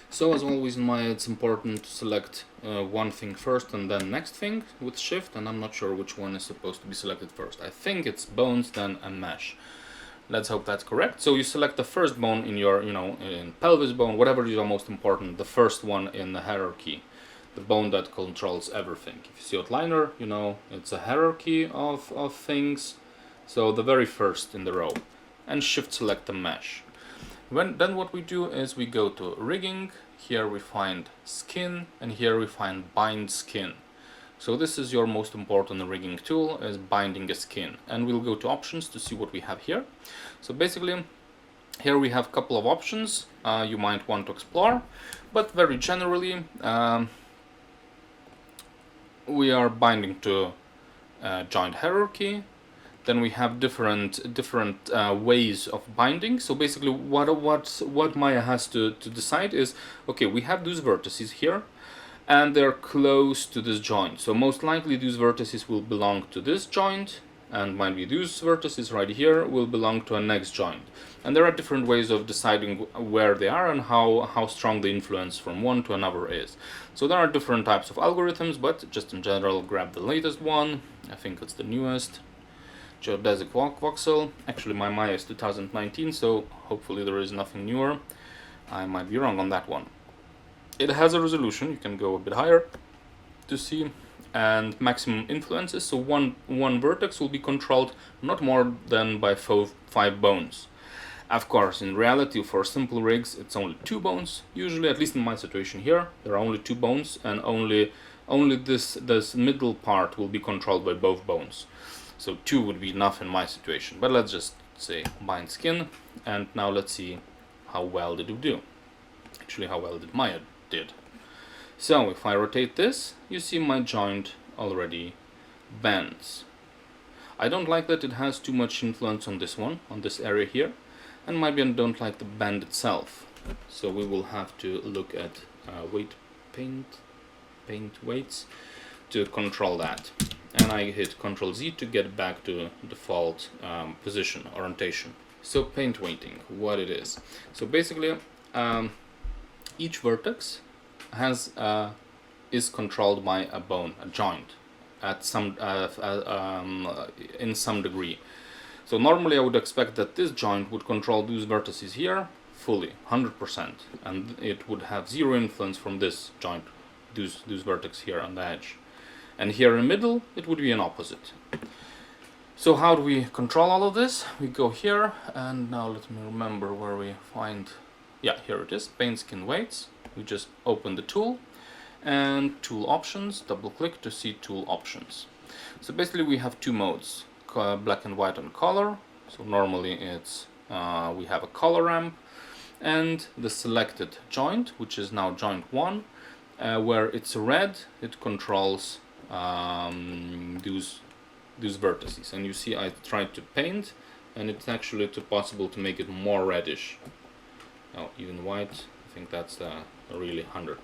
So as always in Maya, it's important to select one thing first and then next thing with shift, and I'm not sure which one is supposed to be selected first. I think it's bones, then a mesh. Let's hope that's correct. So you select the first bone in your, in pelvis bone, whatever is most important, the first one in the hierarchy, the bone that controls everything. If you see outliner, it's a hierarchy of things. So the very first in the row, and shift select the mesh. Then what we do is we go to rigging, here we find skin, and here we find bind skin. So this is your most important rigging tool, is binding a skin. And we'll go to options to see what we have here. So basically, here we have a couple of options you might want to explore, but very generally, we are binding to joint hierarchy. Then we have different ways of binding. So basically, what Maya has to decide is, okay, we have those vertices here, and they're close to this joint. So most likely these vertices will belong to this joint, and might be these vertices right here will belong to a next joint. And there are different ways of deciding where they are and how strong the influence from one to another is. So there are different types of algorithms, but just in general, grab the latest one. I think it's the newest. Geodesic voxel. Actually, my Maya is 2019, so hopefully there is nothing newer. I might be wrong on that one. It has a resolution, you can go a bit higher to see, and maximum influences. So one vertex will be controlled not more than by 5 bones. Of course, in reality, for simple rigs, it's only 2 bones. Usually, at least in my situation here, there are only 2 bones, and only this middle part will be controlled by both bones. So 2 would be enough in my situation, but let's just say bind skin, and now let's see how well did it do. Actually, how well did Maya did. So if I rotate this, you see my joint already bends. I don't like that it has too much influence on this one, on this area here, and maybe I don't like the bend itself. So we will have to look at paint weights to control that. And I hit Ctrl Z to get back to default position, orientation. So paint weighting, what it is. So basically, each vertex is controlled by a bone, a joint, at in some degree. So normally I would expect that this joint would control those vertices here fully, 100%, and it would have 0 influence from this joint, those vertex here on the edge. And here in the middle, it would be an opposite. So how do we control all of this? We go here, and now let me remember where we find, yeah, here it is, paint skin weights. We just open the tool, and tool options, double click to see tool options. So basically we have 2 modes, black and white and color. So normally it's, we have a color ramp, and the selected joint, which is now joint 1, where it's red, it controls those vertices. And you see I tried to paint, and it's actually possible to make it more reddish. Oh, even white, I think that's really 100%.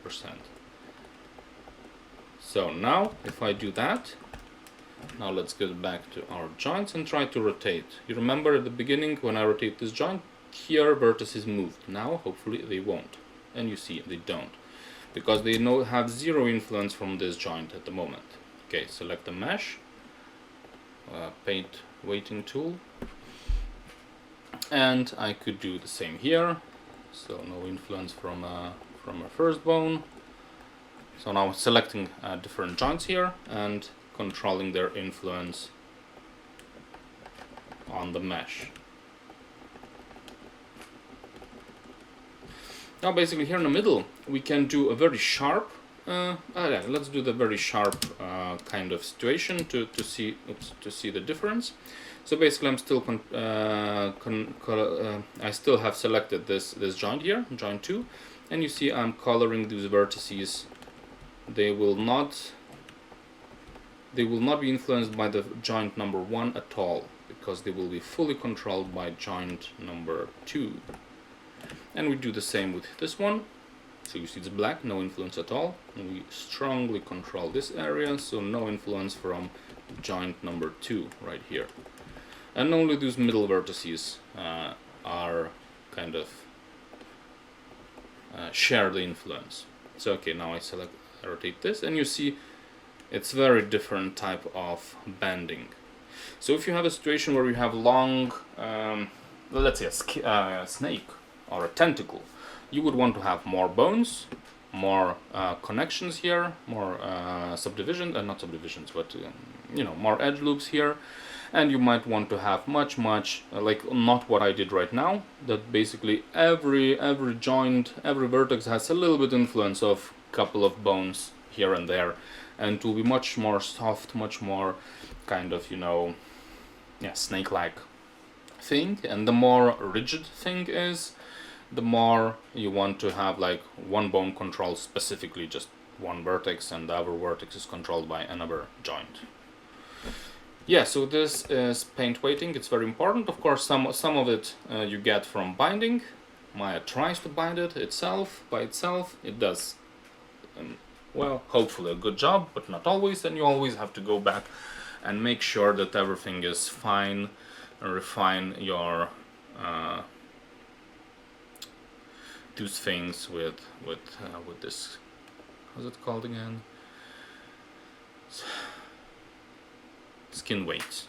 So now if I do that, now let's get back to our joints and try to rotate. You remember at the beginning when I rotate this joint, here vertices moved. Now hopefully they won't, and you see they don't, because they have 0 influence from this joint at the moment. Okay, select the mesh, paint weighting tool, and I could do the same here. So no influence from a first bone. So now selecting different joints here and controlling their influence on the mesh. Now basically here in the middle we can do a very sharp, let's do the very sharp kind of situation to see the difference. So basically I'm still I still have selected this joint here, joint 2, and you see I'm coloring these vertices. They will not be influenced by the joint number 1 at all, because they will be fully controlled by joint number 2. And we do the same with this one. So you see it's black, no influence at all. And we strongly control this area, so no influence from joint number 2 right here. And only those middle vertices are kind of share the influence. So okay, now I rotate this, and you see it's very different type of bending. So if you have a situation where you have long, let's say a snake or a tentacle, you would want to have more bones, more connections here, more subdivisions, not subdivisions, but more edge loops here, and you might want to have much like not what I did right now, that basically every joint, every vertex has a little bit influence of couple of bones here and there, and it will be much more soft, much more kind of snake-like thing. And the more rigid thing is, the more you want to have like one bone controls specifically just one vertex, and the other vertex is controlled by another joint. Yeah, so this is paint weighting. It's very important. Of course, some of it you get from binding. Maya tries to bind it by itself. It does, well, hopefully a good job, but not always. And you always have to go back and make sure that everything is fine, and refine your those things with this, how's it called again? Skin weights.